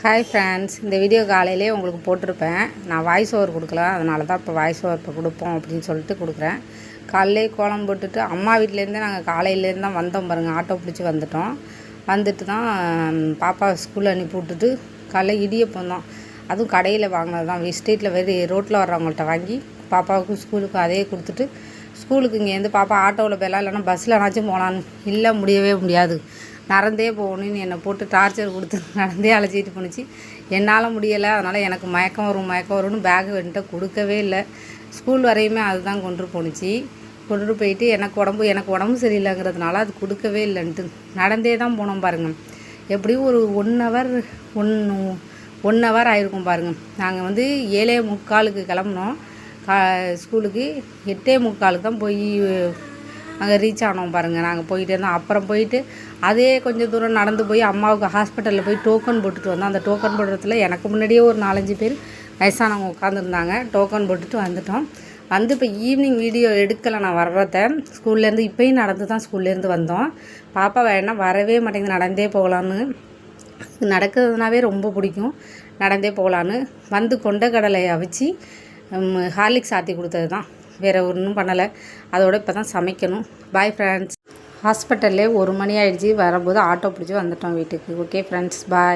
Hi friends, இந்த video காலையிலே உங்களுக்கு போட்டிருப்பேன். நான் வாய்ஸ் ஓவர் கொடுக்கலாம், அதனால தான் இப்போ வாய்ஸ் ஓவர் இப்போ கொடுப்போம் அப்படின்னு சொல்லிட்டு கொடுக்குறேன். காலையிலே கோலம் போட்டுட்டு அம்மா வீட்டிலேருந்தே நாங்கள் காலையிலேருந்து தான் வந்தோம் பாருங்கள். ஆட்டோ பிடிச்சி வந்துட்டோம். வந்துட்டு தான் பாப்பா ஸ்கூலில் அனுப்பி விட்டுட்டு காலைல இடியப்பம் தான், அதுவும் கடையில் வாங்கினது தான். ஸ்ட்ரீட்டில் ரோட்டில் வர்றவங்கள்ட்ட வாங்கி பாப்பாவுக்கும் ஸ்கூலுக்கும் அதே கொடுத்துட்டு ஸ்கூலுக்கு இங்கேருந்து பாப்பா ஆட்டோவில் போயலாம், இல்லைன்னா பஸ்ஸில்னாச்சும் போகலான்னு. இல்லை, முடியவே முடியாது, நடந்தே போகணுன்னு என்னை போட்டு டார்ச்சர் கொடுத்து நடந்தே அழைச்சிட்டு போணுச்சு. என்னால் முடியலை, அதனால் எனக்கு மயக்கம் வரும்னு பேக் வந்துட்டு கொடுக்கவே இல்லை. ஸ்கூல் வரையுமே அதுதான் கொண்டு கொண்டுட்டு போயிட்டு எனக்கு உடம்பு சரியில்லைங்கிறதுனால அது கொடுக்கவே இல்லைன்ட்டு நடந்தே தான் போனோம் பாருங்கள். எப்படியும் ஒரு 1 ஹவர் ஆகிருக்கும் பாருங்கள். நாங்கள் 7:45 கிளம்புனோம் ஸ்கூலுக்கு. 8:45 தான் போய் அங்கே ரீச் ஆனோம் பாருங்கள். நாங்கள் போயிட்டே இருந்தோம். அப்புறம் போயிட்டு அதே கொஞ்சம் தூரம் நடந்து போய் அம்மாவுக்கு ஹாஸ்பிட்டலில் போய் டோக்கன் போட்டுட்டு வந்தோம். அந்த டோக்கன் போடுறதுல எனக்கு முன்னாடியே ஒரு 4-5 பேர் வயசானவங்க உட்காந்துருந்தாங்க. டோக்கன் போட்டுட்டு வந்துட்டோம். இப்போ ஈவினிங் வீடியோ எடுக்கலை நான் வர்றத. ஸ்கூல்லேருந்து இப்போயும் நடந்து தான் ஸ்கூல்லேருந்து வந்தோம். பாப்பா வேணா வரவே மாட்டேங்குது, நடந்தே போகலான்னு. நடக்கிறதுனாவே ரொம்ப பிடிக்கும், நடந்தே போகலான்னு கொண்டக்கடலையை அவிச்சு ஹார்லிக்ஸ் ஆற்றி கொடுத்தது தான், வேறு ஒன்றும் பண்ணலை. அதோட இப்போ தான் சமைக்கணும். Bye friends. ஹாஸ்பிட்டல்லே 1 மணி ஆகிடுச்சி. வரும்போது ஆட்டோ பிடிச்சி வந்துட்டோம் வீட்டுக்கு. ஓகே ஃப்ரெண்ட்ஸ், பாய்.